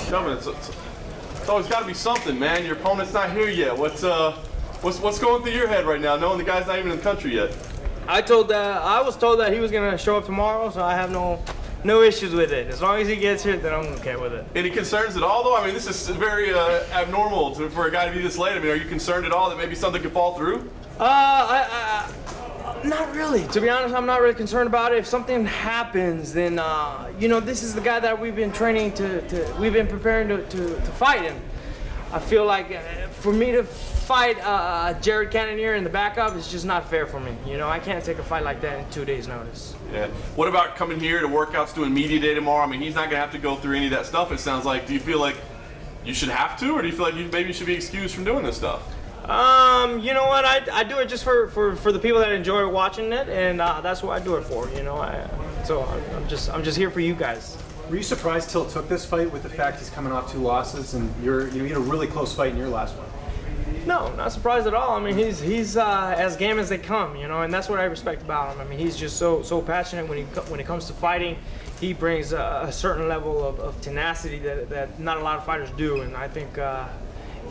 Kelvin, it's always got to be something, man. Your opponent's not here yet. What's going through your head right now, knowing the guy's not even in the country yet? I was told that he was gonna show up tomorrow, so I have no issues with it. As long as he gets here, then I'm okay with it. Any concerns at all, though? I mean, this is very abnormal for a guy to be this late. I mean, are you concerned at all that maybe something could fall through? Not really. To be honest, I'm not really concerned about it. If something happens, then this is the guy that we've been training we've been preparing to fight him. I feel like for me to fight Jared Cannonier in the backup is just not fair for me. I can't take a fight like that in 2 days' notice. Yeah. What about coming here to workouts, doing media day tomorrow? I mean, he's not going to have to go through any of that stuff, it sounds like. Do you feel like you should have to, or do you feel like you maybe should be excused from doing this stuff? You know what? I do it just for the people that enjoy watching it, and that's what I do it for. So I'm just here for you guys. Were you surprised Till took this fight with the fact he's coming off 2 losses and you had a really close fight in your last one? No, not surprised at all. I mean, he's as game as they come, and that's what I respect about him. I mean, he's just so passionate when it comes to fighting. He brings a certain level of tenacity that not a lot of fighters do, and I think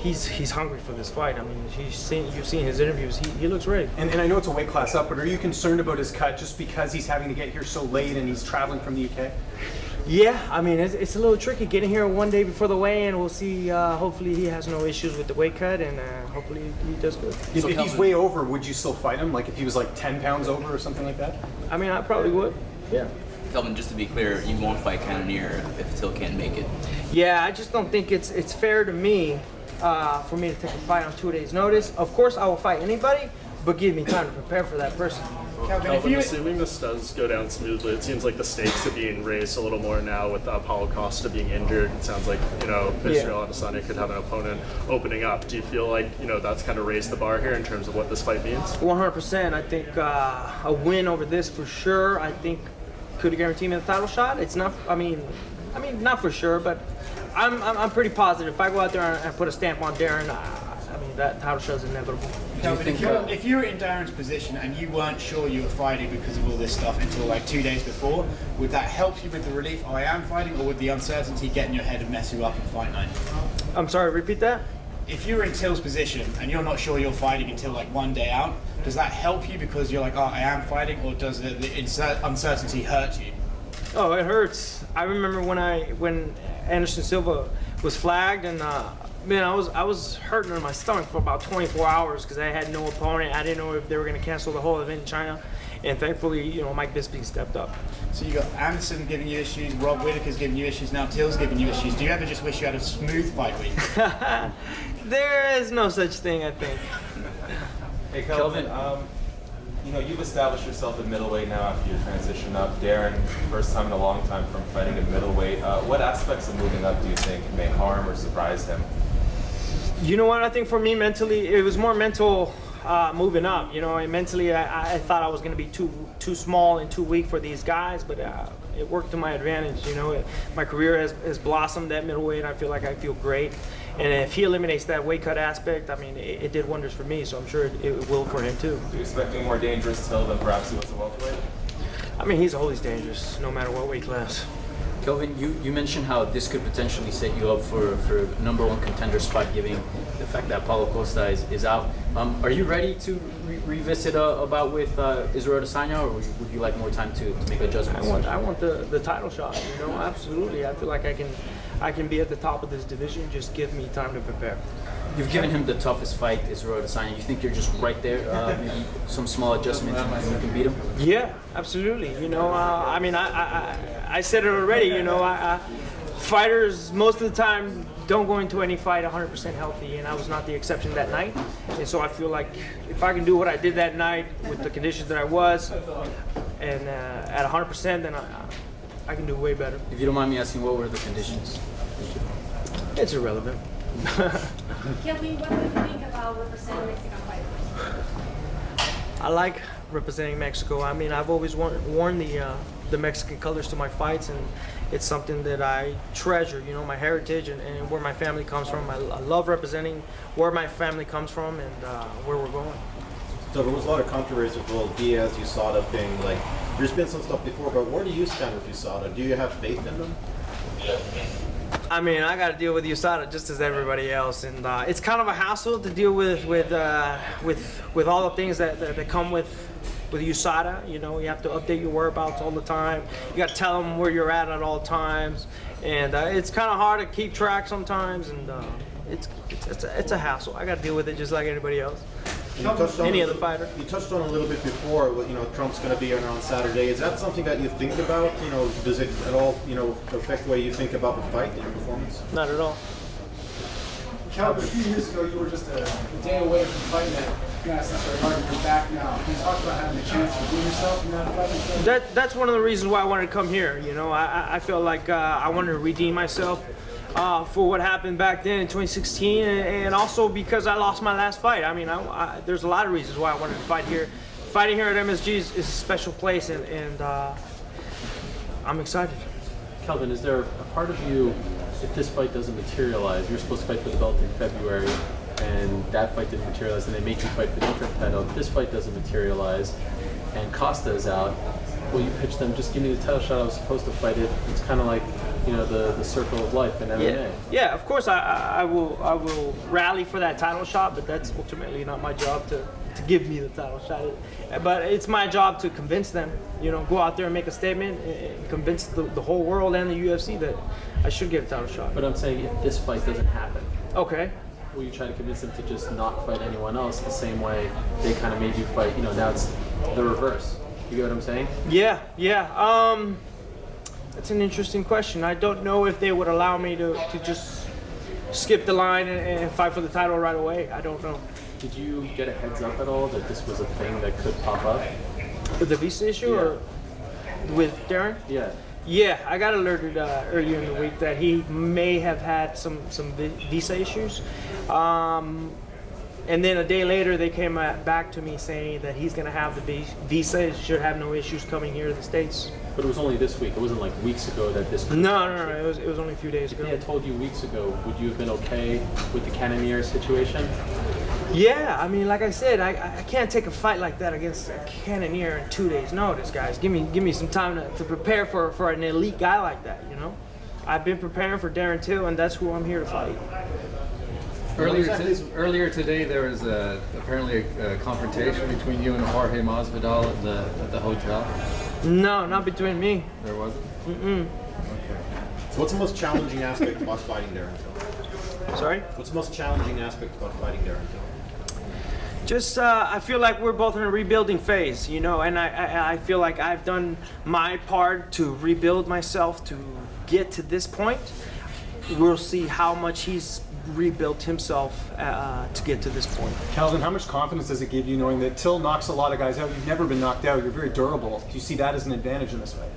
he's hungry for this fight. I mean, you've seen his interviews. He looks ready. And I know it's a weight class up, but are you concerned about his cut just because he's having to get here so late and he's traveling from the UK? Yeah, I mean, it's a little tricky getting here one day before the weigh-in. We'll see. Hopefully he has no issues with the weight cut, and hopefully he does good. If he's way over, would you still fight him? Like if he was like 10 pounds over or something like that? I mean, I probably would. Yeah. Kelvin, just to be clear, you won't fight Cannonier if Till can't make it. Yeah, I just don't think it's fair to me for me to take a fight on 2 days' notice. Of course, I will fight anybody, but give me time to prepare for that person. Kelvin, assuming this does go down smoothly, it seems like the stakes are being raised a little more now with Paulo Costa being injured. It sounds like, Israel Adesanya could have an opponent opening up. Do you feel like, that's kind of raised the bar here in terms of what this fight means? 100%. I think a win over this for sure. I think could guarantee me the title shot. It's not, I mean, not for sure, but I'm pretty positive. If I go out there and put a stamp on Darren, I mean, that title shot is inevitable. Kelvin, if you were in Darren's position and you weren't sure you were fighting because of all this stuff until like 2 days before, would that help you with the relief, oh, I am fighting, or would the uncertainty get in your head and mess you up in fight night? I'm sorry, repeat that? If you were in Till's position and you're not sure you're fighting until like 1 day out, does that help you because you're like, oh, I am fighting, or does the uncertainty hurt you? Oh, it hurts. I remember when Anderson Silva was flagged, and man, I was hurting in my stomach for about 24 hours because I had no opponent. I didn't know if they were going to cancel the whole event in China, and thankfully, Mike Bisping stepped up. So you got Anderson giving you issues, Rob Whittaker's giving you issues, now Till's giving you issues. Do you ever just wish you had a smooth fight week? There is no such thing, I think. Hey Kelvin, you've established yourself at middleweight now after your transition up. Darren, first time in a long time from fighting at middleweight. What aspects of moving up do you think may harm or surprise him? You know what? I think for me mentally, it was more mental moving up. Mentally, I thought I was going to be too small and too weak for these guys, but it worked to my advantage. My career has blossomed at middleweight. I feel like I feel great. And if he eliminates that weight cut aspect, I mean, it did wonders for me, so I'm sure it will for him too. Are you expecting more dangerous Till than perhaps he was a welterweight? I mean, he's always dangerous, no matter what weight class. Kelvin, you mentioned how this could potentially set you up for a #1 contender spot, given the fact that Paulo Costa is out. Are you ready to revisit a bout with Israel Adesanya, or would you like more time to make adjustments? I want the title shot. Absolutely. I feel like I can be at the top of this division. Just give me time to prepare. You've given him the toughest fight, Israel Adesanya. You think you're just right there? Maybe some small adjustments and you can beat him? Yeah, absolutely. I mean, I said it already. Fighters most of the time don't go into any fight 100% healthy, and I was not the exception that night. And so I feel like if I can do what I did that night with the conditions that I was, and at 100%, then I can do way better. If you don't mind me asking, what were the conditions? It's irrelevant. Kelvin, what do you think about representing Mexican fighters? I like representing Mexico. I mean, I've always worn the Mexican colors to my fights, and it's something that I treasure, my heritage and where my family comes from. I love representing where my family comes from and where we're going. So there was a lot of controversy with the whole Diaz USADA thing. Like, there's been some stuff before, but where do you stand with USADA? Do you have faith in them? I mean, I got to deal with USADA just as everybody else, and it's kind of a hassle to deal with all the things that come with USADA. You know, you have to update your whereabouts all the time. You got to tell them where you're at all times, and it's kind of hard to keep track sometimes, and it's a hassle. I got to deal with it just like anybody else. Any other fighter. You touched on a little bit before, you know, Trump's going to be on Saturday. Is that something that you think about? You know, does it at all, you know, affect the way you think about the fight and your performance? Not at all. Kelvin, a few years ago, you were just a day away from fighting that Gastelum fight. You're back now. Can you talk about having the chance to do yourself in that fight? That's one of the reasons why I wanted to come here. You know, I felt like I wanted to redeem myself for what happened back then in 2016, and also because I lost my last fight. I mean, there's a lot of reasons why I wanted to fight here. Fighting here at MSG is a special place, and I'm excited. Kelvin, is there a part of you, if this fight doesn't materialize, you're supposed to fight for the belt in February, and that fight didn't materialize, and they make you fight for the interim title. If this fight doesn't materialize, and Costa is out, will you pitch them, just give me the title shot, I was supposed to fight it? It's kind of like, you know, the circle of life in MMA. Yeah, of course I will rally for that title shot, but that's ultimately not my job to give me the title shot. But it's my job to convince them, you know, go out there and make a statement and convince the whole world and the UFC that I should get a title shot. But I'm saying if this fight doesn't happen, okay, will you try to convince them to just not fight anyone else the same way they kind of made you fight? You know, now it's the reverse. You get what I'm saying? Yeah. That's an interesting question. I don't know if they would allow me to just skip the line and fight for the title right away. I don't know. Did you get a heads up at all that this was a thing that could pop up? With the visa issue or with Darren? Yeah. Yeah, I got alerted earlier in the week that he may have had some visa issues. And then a day later, they came back to me saying that he's going to have the visa, should have no issues coming here to the States. But it was only this week. It wasn't like weeks ago that this could No. It was only a few days ago. If he had told you weeks ago, would you have been okay with the Cannonier situation? Yeah, I mean, like I said, I can't take a fight like that against a Cannonier in 2 days' notice, guys. Give me some time to prepare for an elite guy like that, you know? I've been preparing for Darren too, and that's who I'm here to fight. Earlier today, there was apparently a confrontation between you and Jorge Masvidal at the hotel. No, not between me. There wasn't? Mm-mm. Okay. So what's the most challenging aspect about fighting Darren Till? Sorry? What's the most challenging aspect about fighting Darren Till? Just, I feel like we're both in a rebuilding phase, you know, and I feel like I've done my part to rebuild myself to get to this point. We'll see how much he's rebuilt himself to get to this point. Kelvin, how much confidence does it give you knowing that Till knocks a lot of guys out? You've never been knocked out. You're very durable. Do you see that as an advantage in this fight?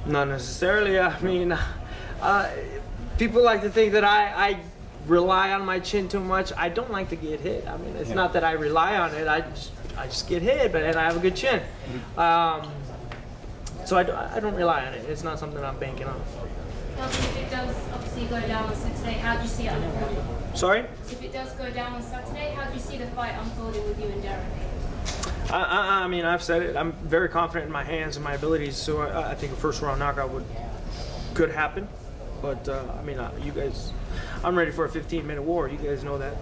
Not necessarily. I mean, people like to think that I rely on my chin too much. I don't like to get hit. I mean, it's not that I rely on it. I just get hit, and I have a good chin. So I don't rely on it. It's not something I'm banking on. If it does obviously go down on Saturday, how do you see it unfolding? Sorry? If it does go down on Saturday, how do you see the fight unfolding with you and Darren? I mean, I've said it. I'm very confident in my hands and my abilities, so I think a first round knockout could happen. But I mean, you guys, I'm ready for a 15-minute war. You guys know that.